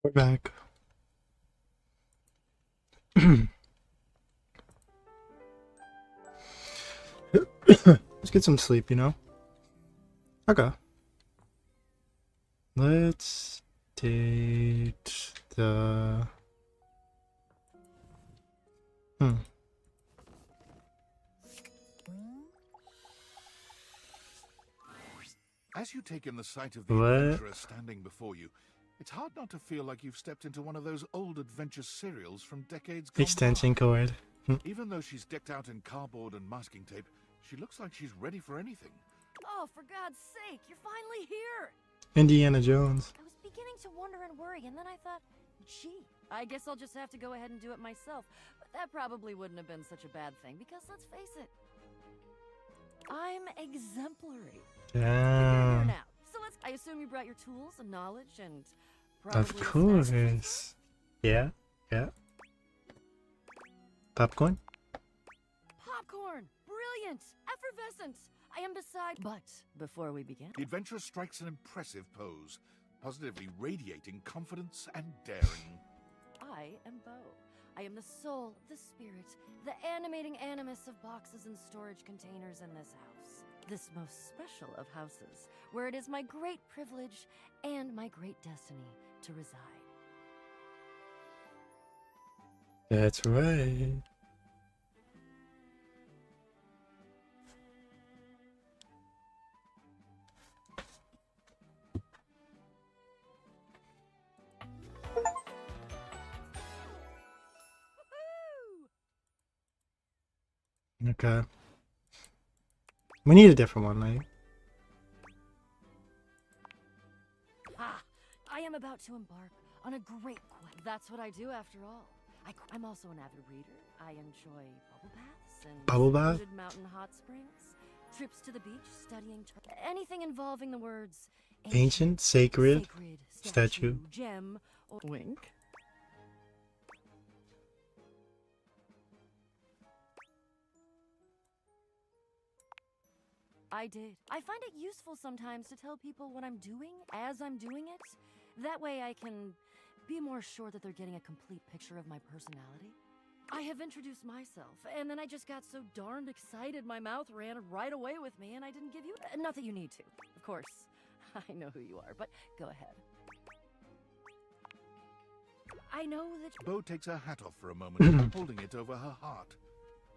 We're back. Let's get some sleep, you know? Okay. Let's date the... As you take in the sight of the What? adventurer standing before you, it's hard not to feel like you've stepped into one of those old adventure serials from decades gone Extension by. cord. Even though she's decked out in cardboard and masking tape, she looks like she's ready for anything. Oh, for God's sake, you're finally here! Indiana Jones. I was beginning to wonder and worry, and then I thought, gee, I guess I'll just have to go ahead and do it myself. But that probably wouldn't have been such a bad thing, because let's face it, I'm exemplary. You're here Damn. now, so I assume you brought your tools and knowledge and probably Of a snack. course. Yeah. Popcorn? Popcorn! Brilliant! Effervescent! I am beside... But, before we begin... The adventurer strikes an impressive pose, positively radiating confidence and daring. I am Bo. I am the soul, the spirit, the animating animus of boxes and storage containers in this house. This most special of houses, where it is my great privilege and my great destiny to reside. That's right. Okay. We need a different one, right? Ah, I am about to embark on a great quest. That's what I do after all. I'm also an avid reader. I enjoy bubble baths and Bubble bath? secluded mountain hot springs, trips to the beach, studying anything involving the words Ancient, sacred, statue, statue. gem, or wink. I did. I find it useful sometimes to tell people what I'm doing as I'm doing it. That way I can be more sure that they're getting a complete picture of my personality. I have introduced myself, and then I just got so darned excited my mouth ran right away with me, and I didn't give you... Not that you need to, of course. I know who you are, but go ahead. I know that... Bo takes her hat off for a moment, holding it over her heart.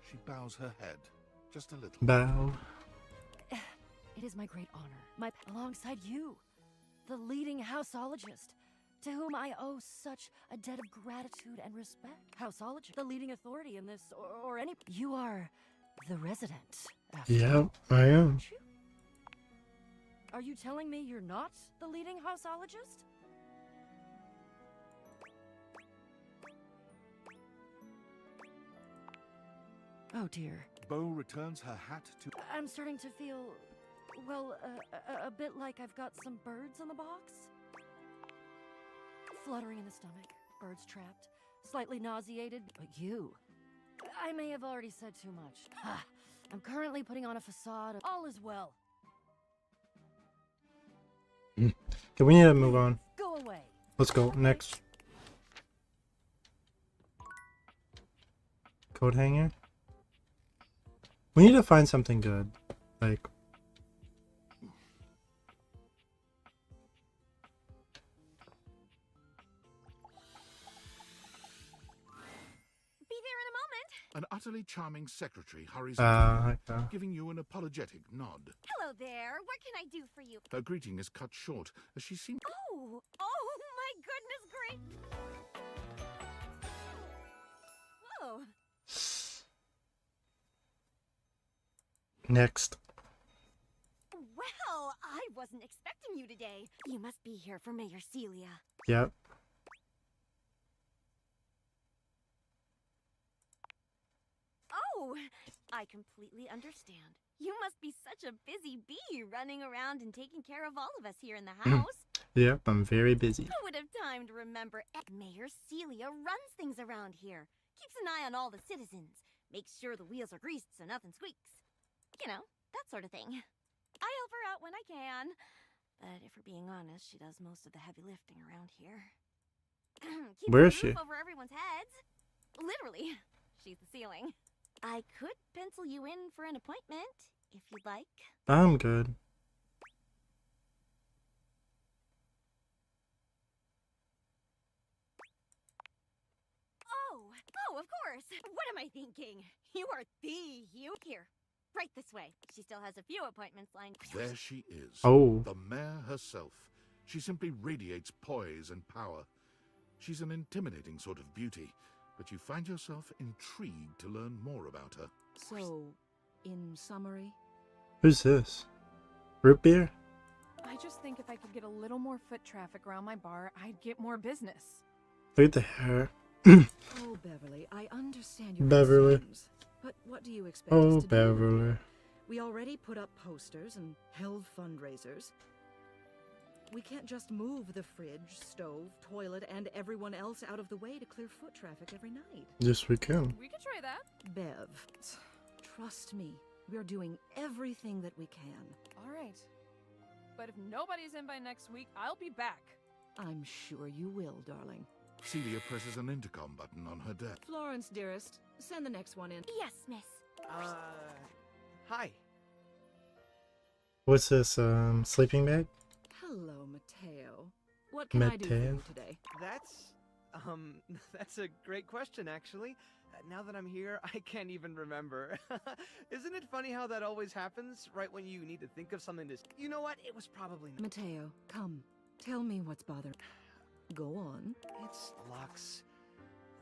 She bows her head, just a little. Bow. It is my great honor, alongside you, the leading houseologist, to whom I owe such a debt of gratitude and respect. Houseologist, the leading authority in this, or any... You are the resident, after Yep, all, I am. aren't you? Are you telling me you're not the leading houseologist? Oh dear. Bo returns her hat to... I'm starting to feel, well, a bit like I've got some birds in the box. Fluttering in the stomach, birds trapped, slightly nauseated, but you... I may have already said too much. Ha! I'm currently putting on a facade of all is well. Okay, we need to move on. Go away. Let's go. Next. Coat hanger? We need to find something good. Like... Be there in a moment. An utterly charming secretary hurries up, okay. giving you an apologetic nod. Hello there. What can I do for you? Her greeting is cut short, as she seems... Oh, my goodness great. Oh, Next. well, I wasn't expecting you today. You must be here for Mayor Celia. Yep. Oh, I completely understand. You must be such a busy bee running around and taking care of all of us here in the house. Yep, I'm very busy. Who would have time to remember? Mayor Celia runs things around here. Keeps an eye on all the citizens. Makes sure the wheels are greased so nothing squeaks. You know, that sort of thing. I help her out when I can. But if we're being honest, she does most of the heavy lifting around here. Keeps Where the is she? roof over everyone's heads. Literally, she's the ceiling. I could pencil you in for an appointment if you'd like. I'm good. Oh, of course. What am I thinking? You are the you. Here, right this way. She still has a few appointments lined. There she is. Oh. The mare herself. She simply radiates poise and power. She's an intimidating sort of beauty, but you find yourself intrigued to learn more about her. So, in summary, Who's this? Root beer? I just think if I could get a little more foot traffic around my bar, I'd get more business. Look at the hair. oh Beverly, I understand your Beverly. concerns, but what do you expect us Oh, to do? Beverly. We already put up posters and held fundraisers. We can't just move the fridge, stove, toilet, and everyone else out of the way to clear foot traffic every night. Yes, we can. We could try that. Bev, trust me, we're doing everything that we can. All right. But if nobody's in by next week, I'll be back. I'm sure you will, darling. Celia presses an intercom button on her desk. Florence, dearest, send the next one in. Yes, miss. Hi. What's this, sleeping bag? Hello, Mateo. What can I do for Mateo? you today? That's a great question, actually. Now that I'm here, I can't even remember. Isn't it funny how that always happens, right when you need to think of something to... You know what? It was probably... Mateo, come. Tell me what's bothering. Go on. It's Lux.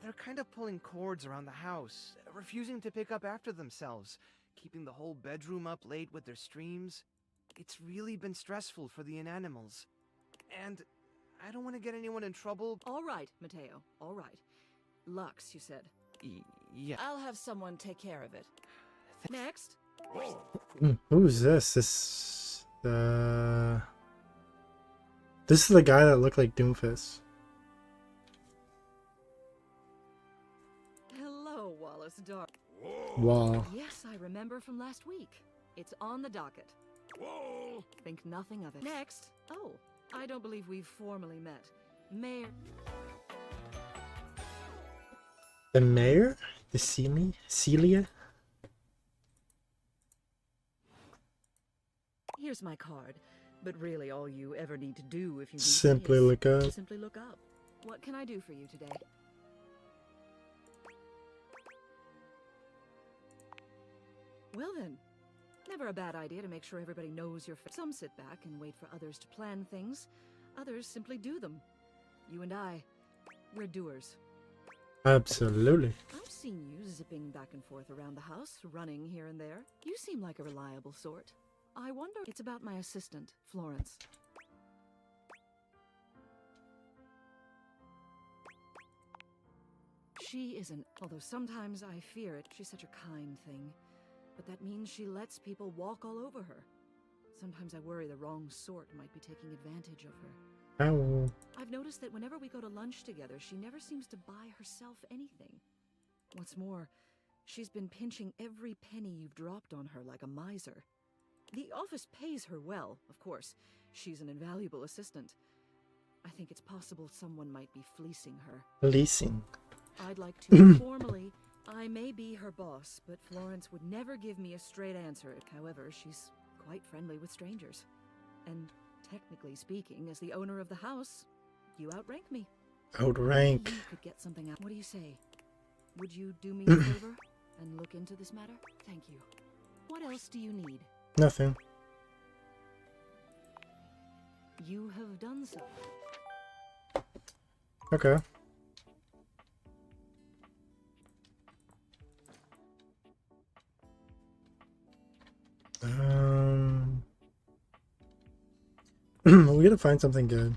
They're kind of pulling cords around the house, refusing to pick up after themselves, keeping the whole bedroom up late with their streams. It's really been stressful for the inanimals. And I don't want to get anyone in trouble. All right, Mateo. All right. Lux, you said. Yeah. I'll have someone take care of it. Next. Who's this? This is the guy that looked like Doomfist. Hello, Wallace Dark. Wow. Yes, I remember from last week. It's on the docket. Think nothing of it. Next. Oh, I don't believe we've formally met. Mayor. The mayor? The Celia? Here's my card. But really, all you ever need to do if you need Simply me is look up. Simply look up. What can I do for you today? Well then, never a bad idea to make sure everybody knows your Some sit back and wait for others to plan things. Others simply do them. You and I, we're doers. Absolutely. I've seen you zipping back and forth around the house, running here and there. You seem like a reliable sort. I wonder... It's about my assistant, Florence. She isn't... Although sometimes I fear it, she's such a kind thing. But that means she lets people walk all over her. Sometimes I worry the wrong sort might be taking advantage of her. Ow. I've noticed that whenever we go to lunch together, she never seems to buy herself anything. What's more, she's been pinching every penny you've dropped on her like a miser. The office pays her well, of course. She's an invaluable assistant. I think it's possible someone might be fleecing her. Leasing. I'd like to formally... I may be her boss, but Florence would never give me a straight answer. However, she's quite friendly with strangers. And technically speaking, as the owner of the house, you outrank me. Outrank. You could get something out. What do you say? Would you do me a favor and look into this matter? Thank you. What else do you need? Nothing. You have done so. Okay. We gotta find something good.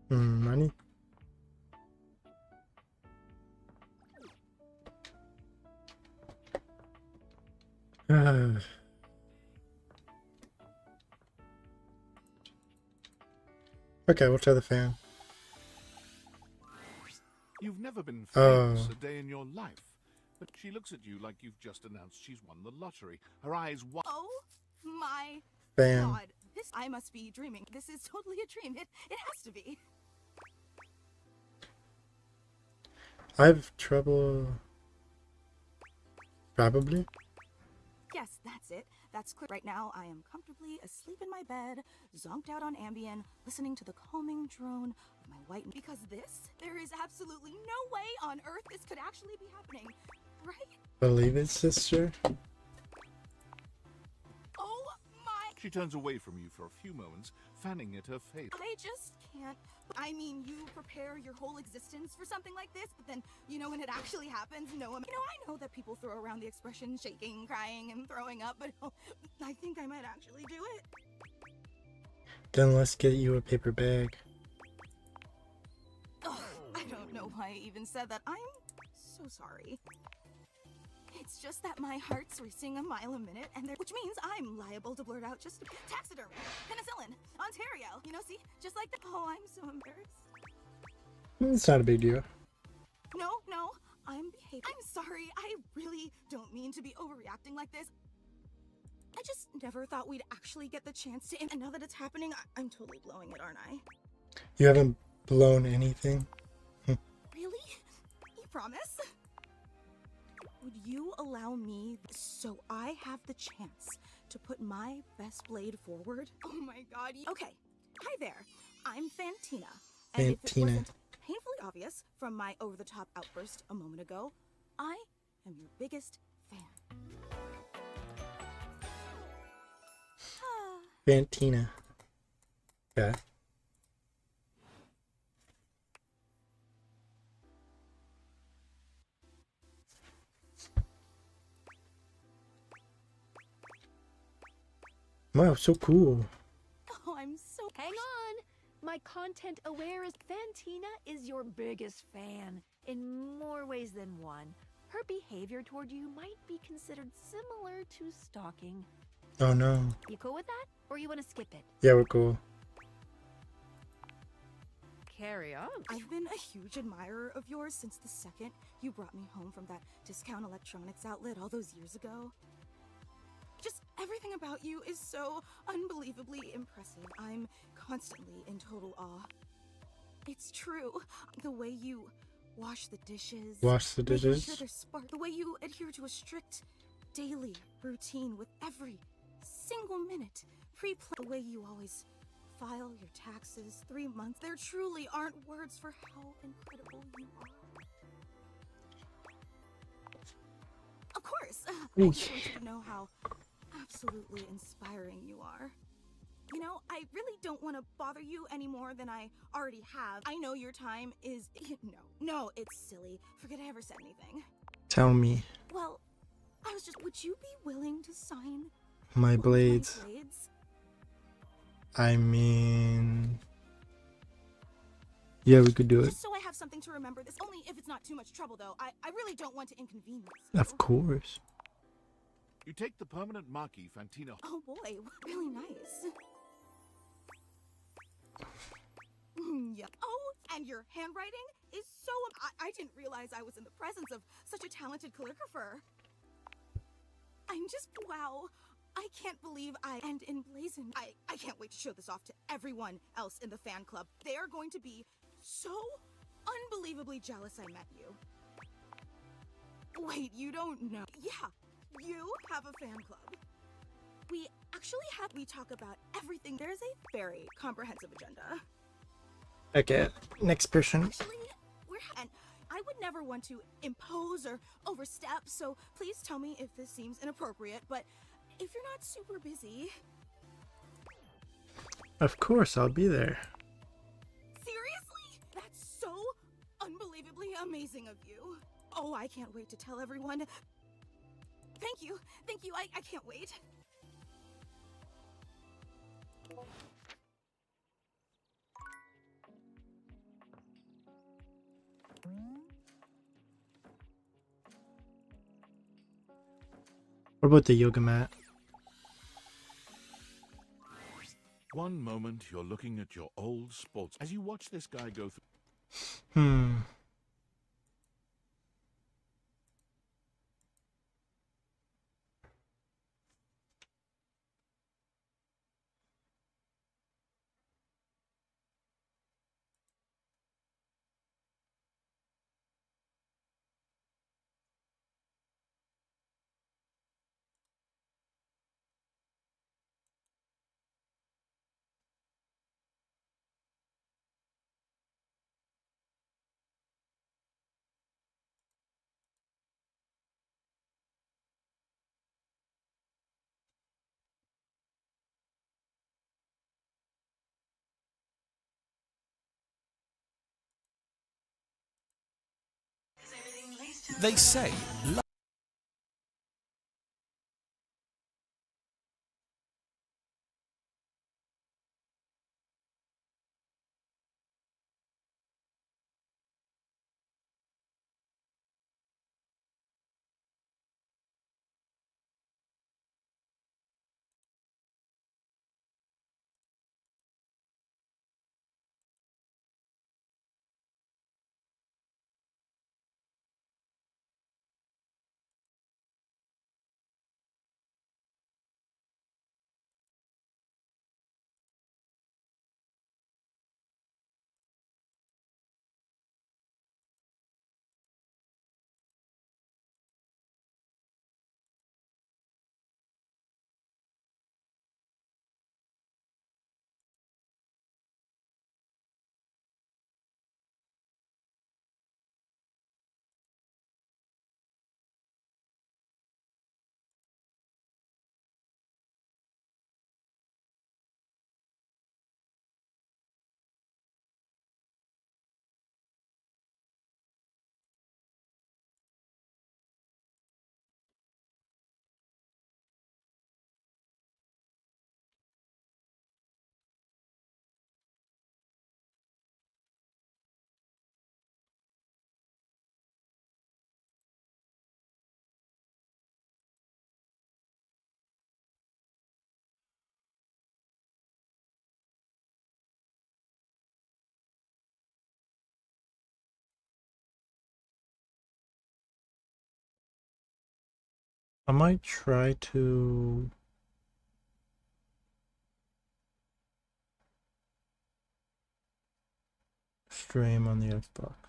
Money. Okay, we'll try the fan. You've never been famous a day in your life, But she looks at you like you've just announced she's won the lottery. Her eyes wide. Oh my Bam. god. I must be dreaming. This is totally a dream. It has to be. I have trouble. Probably. Yes, that's it. That's clear. Right now, I am comfortably asleep in my bed, zonked out on Ambien, listening to the calming drone of my white. Because there is absolutely no way on Earth this could actually be happening, right? Believe it, sister. Oh my! She turns away from you for a few moments, fanning at her face. I just can't. I mean, you prepare your whole existence for something like this, but then, when it actually happens, I know that people throw around the expression shaking, crying, and throwing up, but I think I might actually do it. Then let's get you a paper bag. Ugh, I don't know why I even said that. I'm so sorry. It's just that my heart's racing a mile a minute, which means I'm liable to blurt out just taxidermy, penicillin, Ontario. See, just like that. Oh, I'm so embarrassed. It's not a big deal. No, I'm behaving. I'm sorry. I really don't mean to be overreacting like this. I just never thought we'd actually get the chance to. And now that it's happening, I'm totally blowing it, aren't I? You haven't blown anything? Really? You promise? Would you allow me so I have the chance to put my best blade forward? Oh my god. Okay. Hi there. I'm Fantina. And if it Fantina. wasn't painfully obvious from my over-the-top outburst a moment ago, I am your biggest fan. Fantina. Okay. Wow, so cool. Oh, I'm so... Hang on! My content aware is Fantina is your biggest fan in more ways than one. Her behavior toward you might be considered similar to stalking. Oh no. You cool with that? Or you want to skip it? Yeah, we're cool. Carry on. I've been a huge admirer of yours since the second you brought me home from that discount electronics outlet all those years ago. Just everything about you is so unbelievably impressive. I'm constantly in total awe. It's true. The way you wash the dishes. Wash the making dishes? sure there's spark. The way you adhere to a strict daily routine with every single minute. The way you always file your taxes 3 months. There truly aren't words for how incredible you are. Of course. I just want you to know how absolutely inspiring you are. I really don't want to bother you any more than I already have. I know your time is... No, it's silly. Forget I ever said anything. Tell me. Well, I was just... Would you be willing to sign My one of blades. my blades? I mean... Yeah, we could do it. Just so I have something to remember this. Only if it's not too much trouble, though. I really don't want to inconvenience you. Of course. You take the permanent marquee, Fantina. Oh boy, really nice. Yeah. Oh, and your handwriting is so... I didn't realize I was in the presence of such a talented calligrapher. I'm just... Wow. I can't believe and emblazoned. I can't wait to show this off to everyone else in the fan club. They are going to be so unbelievably jealous I met you. Wait, you don't know. Yeah, you have a fan club. We talk about everything. There's a very comprehensive agenda. Okay, next person. Actually, and I would never want to impose or overstep, so please tell me if this seems inappropriate, but if you're not super busy... Of course, I'll be there. Seriously? That's so unbelievably amazing of you. Oh, I can't wait to tell everyone. Thank you, I can't wait. What about the yoga mat? One moment you're looking at your old sports. As you watch this guy go through... They say I might try to stream on the Xbox.